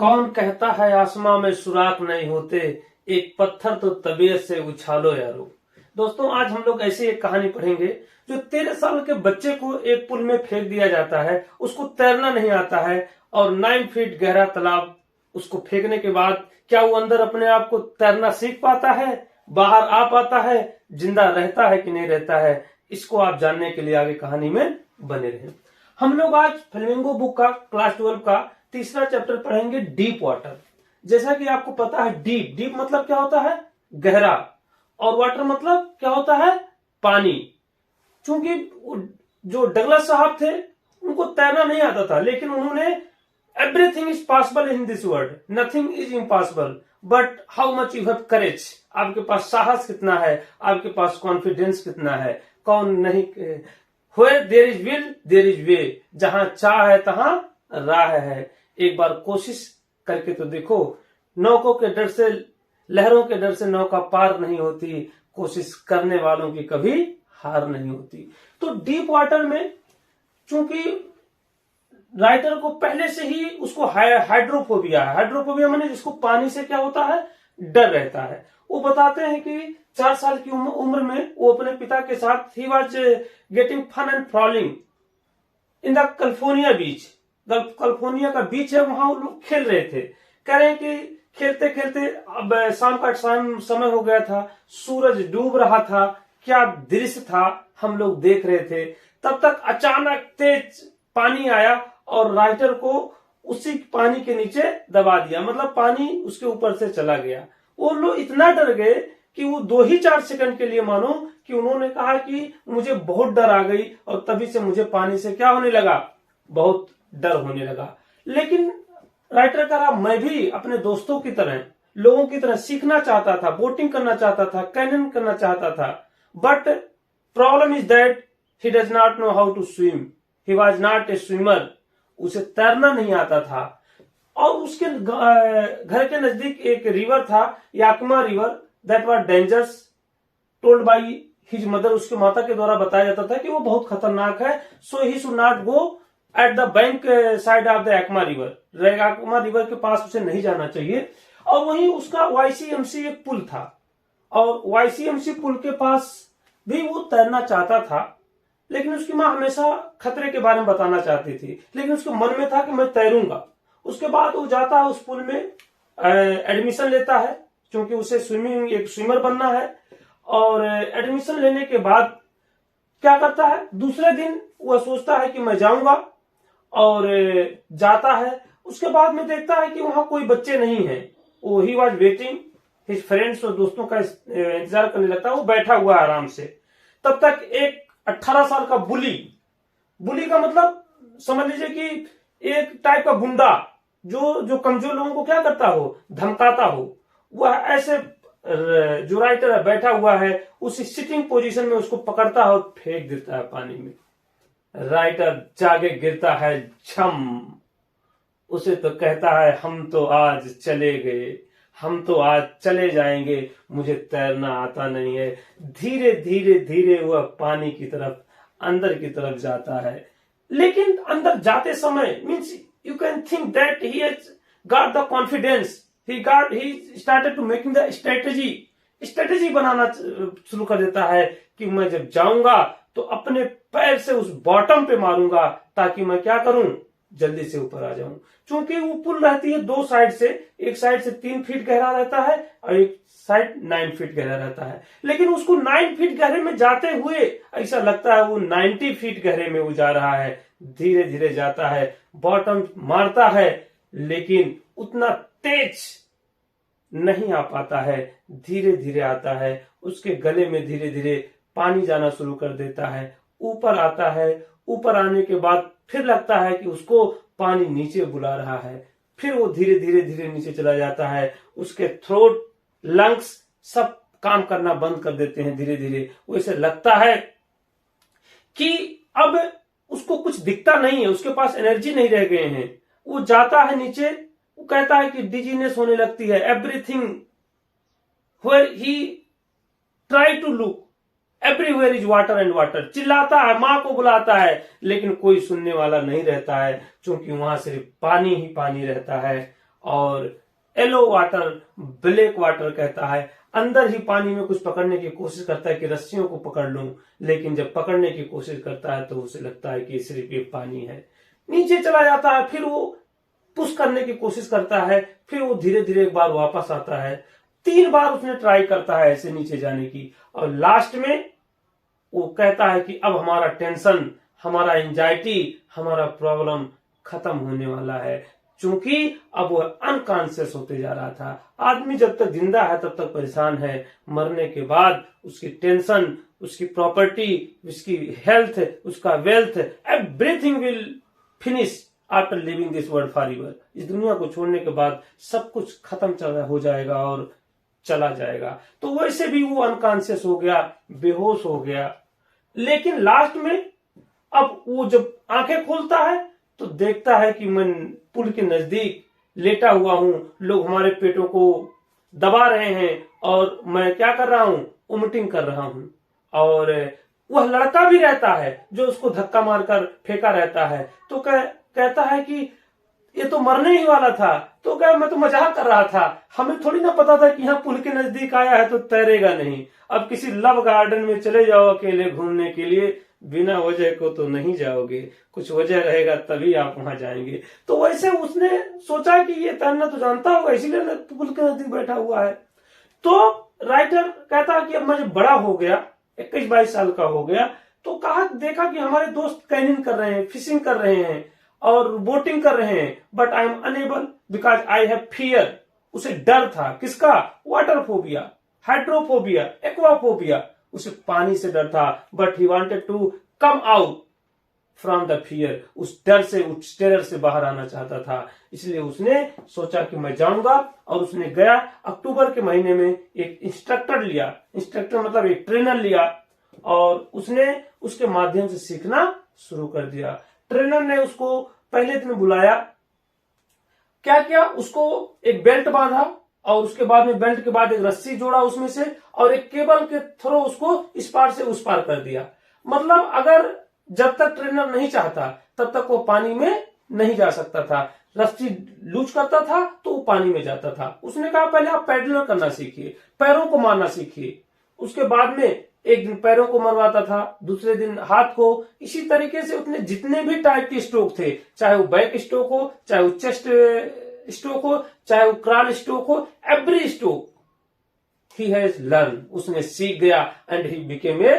कौन कहता है आसमां में सुराख नहीं होते, एक पत्थर तो तबीयत से उछालो यारो। दोस्तों, आज हम लोग ऐसी एक कहानी पढ़ेंगे जो 13 साल के बच्चे को एक पुल में फेंक दिया जाता है। उसको तैरना नहीं आता है और 9 फीट गहरा तालाब, उसको फेंकने के बाद क्या वो अंदर अपने आप को तैरना सीख पाता है, बाहर आ पाता है, जिंदा रहता है कि नहीं रहता है? इसको आप जानने के लिए आगे कहानी में बने रहें। हम लोग आज फ्लेमिंगो बुक का क्लास 12 का तीसरा चैप्टर पढ़ेंगे, डीप वाटर। जैसा कि आपको पता है, डीप डीप मतलब क्या होता है? गहरा। और वाटर मतलब क्या होता है? पानी। क्योंकि जो डगलस साहब थे उनको तैरना नहीं आता था, लेकिन उन्होंने everything is possible in this world, nothing is impossible, but how much you have courage. आपके पास साहस कितना है, आपके पास कॉन्फिडेंस कितना है। कौन नहीं, Where there is will, there is way। जहां चाह है तहां राह है। एक बार कोशिश करके तो देखो। नौकों के डर से, लहरों के डर से नौका पार नहीं होती, कोशिश करने वालों की कभी हार नहीं होती। तो डीप वाटर में चूंकि राइटर को पहले से ही उसको हाइड्रोफोबिया है। हाइड्रोफोबिया माने जिसको पानी से क्या होता है? डर रहता है। वो बताते हैं कि 4 साल की उम्र में वो अपने पिता के साथ ही was getting fun and frolicking in the California beach. California का बीच है, वहां वो लोग खेल रहे थे। कह रहे हैं कि खेलते खेलते अब शाम का समय हो गया था, सूरज डूब रहा था। क्या दृश्य था, हम लोग देख रहे थे। तब तक अचानक तेज पानी आया और राइटर को उसी पानी के नीचे दबा दिया। मतलब पानी उसके ऊपर से चला गया। वो लोग इतना डर गए कि वो 2-4 सेकंड के लिए मानो कि उन्होंने कहा कि मुझे बहुत डर आ गई, और तभी से मुझे पानी से क्या होने लगा? बहुत डर होने लगा। लेकिन राइटर कह रहा, मैं भी अपने दोस्तों की तरह, लोगों की तरह सीखना चाहता था, बोटिंग करना चाहता था, कैनन करना चाहता था। But problem is that he does not know how to swim. He was not a swimmer. उसे तैरना नहीं आता था। और उसके घर के नजदीक एक रिवर था, Yakima river, that was dangerous, told by his mother. उसके माता के द्वारा बताया जाता था कि वो बहुत खतरनाक है। So he should not go at the bank side of the Yakima river. Yakima river के पास उसे नहीं जाना चाहिए। और वहीं उसका YCMC एक पुल था, और YCMC पुल के पास भी वो तैरना चाहता था। लेकिन उसकी माँ हमेशा खतरे के बारे में बताना चाहती थी, लेकिन उसके मन में था कि मैं तैरूंगा। उसके बाद वो जाता है उस पुल में, एडमिशन लेता है, क्योंकि उसे स्विमिंग, एक स्विमर बनना है। और एडमिशन लेने के बाद क्या करता है? दूसरे दिन वह सोचता है कि मैं जाऊंगा, और जाता है। उसके बाद में देखता है कि वहां कोई बच्चे नहीं है। वो he was waiting his friends, और दोस्तों का इंतजार करने लगता है। वो बैठा हुआ है आराम से। तब तक एक 18 साल का बुली, बुली का मतलब समझ लीजिए कि एक टाइप का गुंडा, जो कमजोर लोगों को क्या करता हो? धमकाता हो। वह ऐसे जो राइटर है बैठा हुआ है, उसी सिटिंग पोजीशन में उसको पकड़ता है और फेंक देता है पानी में। राइटर जागे गिरता है, छम। उसे तो कहता है, हम तो आज चले गए, हम तो आज चले जाएंगे, मुझे तैरना आता नहीं है। धीरे धीरे धीरे वह पानी की तरफ, अंदर की तरफ जाता है। लेकिन अंदर जाते समय means you can think that he has got the confidence, he started to making the strategy बनाना शुरू कर देता है कि मैं जब जाऊंगा तो अपने पैर से उस बॉटम पे मारूंगा, ताकि मैं क्या करूं? जल्दी से ऊपर आ जाऊं। क्योंकि वो पुल रहती है 2 साइड से, एक साइड से 3 फीट गहरा रहता है और एक साइड 9 फीट गहरा रहता है। लेकिन उसको 9 फीट गहरे में जाते हुए ऐसा लगता है वो 90 फीट गहरे में वो जा रहा है। धीरे धीरे जाता है, बॉटम मारता है, लेकिन उतना तेज नहीं आ पाता है। धीरे धीरे आता है, उसके गले में धीरे धीरे पानी जाना शुरू कर देता है। ऊपर आता है, ऊपर आने के बाद फिर लगता है कि उसको पानी नीचे बुला रहा है। फिर वो धीरे धीरे धीरे नीचे चला जाता है। उसके थ्रोट, लंग्स सब काम करना बंद कर देते हैं धीरे धीरे। वो ऐसे लगता है कि अब उसको कुछ दिखता नहीं है, उसके पास एनर्जी नहीं रह गए हैं। वो जाता है नीचे। वो कहता है कि डिजीनेस होने लगती है। Everything where he try to look, everywhere is water and water. चिल्लाता है, माँ को बुलाता है, लेकिन कोई सुनने वाला नहीं रहता है, क्योंकि वहां सिर्फ पानी ही पानी रहता है। और येलो वाटर ब्लैक वाटर कहता है। अंदर ही पानी में कुछ पकड़ने की कोशिश करता है कि रस्सियों को पकड़ लूं, लेकिन जब पकड़ने की कोशिश करता है तो उसे लगता है कि सिर्फ ये पानी है। नीचे चला जाता है, फिर वो पुश करने की कोशिश करता है, फिर वो धीरे धीरे एक बार वापस आता है। 3 बार उसने ट्राई करता है ऐसे नीचे जाने की, और लास्ट में वो कहता है कि अब हमारा टेंशन, हमारा एंजाइटी, हमारा प्रॉब्लम खत्म होने वाला है, क्योंकि अब वो अनकॉन्शियस होते जा रहा था। आदमी जब तक जिंदा है तब तक परेशान है, मरने के बाद उसकी टेंशन, उसकी प्रॉपर्टी, उसकी हेल्थ, उसका wealth, everything will finish after living this world forever. इस दुनिया को छोड़ने के बाद सब कुछ खत्म हो जाएगा और चला जाएगा। तो वैसे भी वो अनकॉन्शियस हो गया, बेहोश हो गया। लेकिन लास्ट में अब वो जब आंखें खोलता है तो देखता है कि मैं पुल के नजदीक लेटा हुआ हूं, लोग हमारे पेटों को दबा रहे हैं और मैं क्या कर रहा हूं, वोमिटिंग कर रहा हूं। और वह लड़का भी रहता है जो उसको धक्का मारकर फेंका रहता है। तो कहता है कि ये तो मरने ही वाला था। तो क्या, मैं तो मजाक कर रहा था, हमें थोड़ी ना पता था कि यहाँ पुल के नजदीक आया है तो तैरेगा नहीं। अब किसी लव गार्डन में चले जाओ अकेले घूमने के लिए, बिना वजह को तो नहीं जाओगे, कुछ वजह रहेगा तभी आप वहां जाएंगे। तो वैसे उसने सोचा कि ये तैरना तो जानता होगा, इसीलिए पुल के नजदीक बैठा हुआ है। तो राइटर कहता है कि अब मैं बड़ा हो गया, 21-22 साल का हो गया, तो देखा कि हमारे दोस्त कैनिंग कर रहे हैं, फिशिंग कर रहे हैं और बोटिंग कर रहे हैं, but I am unable because I have fear. उसे डर था, किसका? Water phobia, hydrophobia, aquaphobia. उसे पानी से डर था, but he wanted to come out from the fear. उस डर से, उस टेरर से बाहर आना चाहता था। इसलिए उसने सोचा कि मैं जाऊंगा, और उसने गया। अक्टूबर के महीने में एक इंस्ट्रक्टर लिया, इंस्ट्रक्टर मतलब एक ट्रेनर लिया, और उसने उसके माध्यम से सीखना शुरू कर दिया। ट्रेनर ने उसको पहले दिन बुलाया, क्या किया, उसको एक बेल्ट बांधा, और उसके बाद में बेल्ट के बाद एक रस्सी जोड़ा उसमें से, और एक केबल के थ्रू उसको इस पार से उस पार कर दिया। मतलब अगर जब तक ट्रेनर नहीं चाहता तब तक वो पानी में नहीं जा सकता था। रस्सी लूज करता था तो वो पानी में जाता था। उसने कहा पहले आप पैडल करना सीखिए, पैरों को मारना सीखिए। उसके बाद में एक दिन पैरों को मरवाता था, दूसरे दिन हाथ को। इसी तरीके से उसने जितने भी टाइप के स्ट्रोक थे, चाहे वो बैक स्ट्रोक हो, चाहे वो चेस्ट स्ट्रोक हो, चाहे वो क्रॉल स्ट्रोक हो, every stroke he has learn. उसने सीख गया and he became a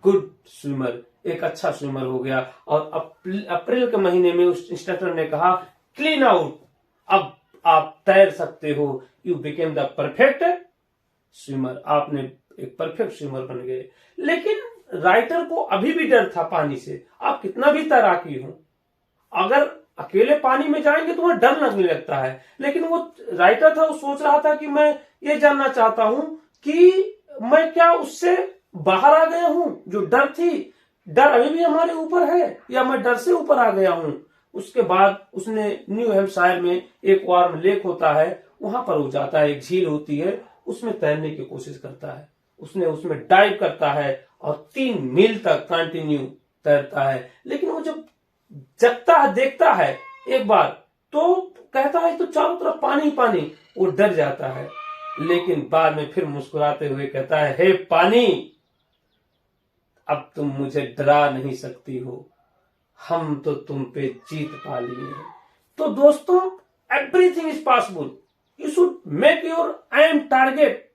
good swimmer. एक अच्छा स्विमर हो गया। और अप्रैल के महीने में उस इंस्ट्रक्टर ने कहा क्लीन आउट, अब आप तैर सकते हो। You became the perfect swimmer. आपने एक परफेक्ट स्विमर बन गए। लेकिन राइटर को अभी भी डर था पानी से। आप कितना भी तैराकी हो, अगर अकेले पानी में जाएंगे तो वहां डर लगने लगता है। लेकिन वो राइटर था, वो सोच रहा था कि मैं ये जानना चाहता हूं कि मैं क्या उससे बाहर आ गया हूं। जो डर थी, डर अभी भी हमारे ऊपर है, या मैं डर से ऊपर आ गया हूं। उसके बाद उसने न्यू हैम्पशायर में एक वार्म लेक होता है, वहां पर वो जाता है, एक झील होती है, उसमें तैरने की कोशिश करता है। उसने उसमें डाइव करता है और 3 मील तक कंटिन्यू तैरता है। लेकिन वो जब जगता है, देखता है एक बार, तो कहता है तो चारों तरफ पानी पानी। वो डर जाता है, लेकिन बाद में फिर मुस्कुराते हुए कहता है, हे पानी, अब तुम मुझे डरा नहीं सकती हो, हम तो तुम पे जीत पा लिए हैं। तो दोस्तों, everything is possible. You should make your aim target.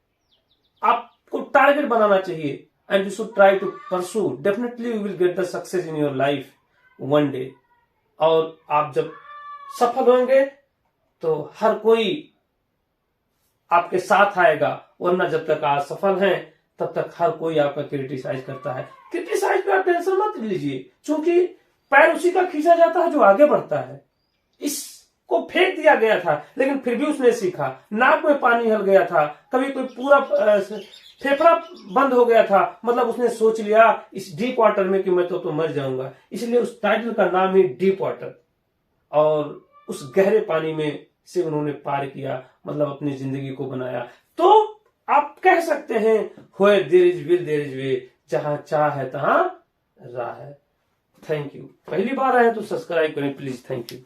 आपको टारगेट बनाना चाहिए, and you should try to pursue. Definitely you will get the success in your life one day. और आप जब सफल होंगे तो हर कोई आपके साथ आएगा, वरना जब तक आप सफल हैं तब तक हर कोई आपका क्रिटिसाइज करता है। क्रिटिसाइज का टेंशन मत लीजिए, क्योंकि पैर उसी का खींचा जाता है जो आगे बढ़ता है। इसको फेंक दिया गया था, लेकिन फिर भी उसने सीखा। नाक में पानी हल गया था, कभी कोई पूरा फेफड़ा बंद हो गया था, मतलब उसने सोच लिया इस डीप वाटर में कि मैं तो मर जाऊंगा। इसलिए उस टाइटल का नाम ही डीप वाटर। और उस गहरे पानी में से उन्होंने पार किया, मतलब अपनी जिंदगी को बनाया। तो आप कह सकते हैं, where there is will there is way. जहां चाह है तहां राह है। Thank you. पहली बार आए तो सब्सक्राइब करें प्लीज। Thank you.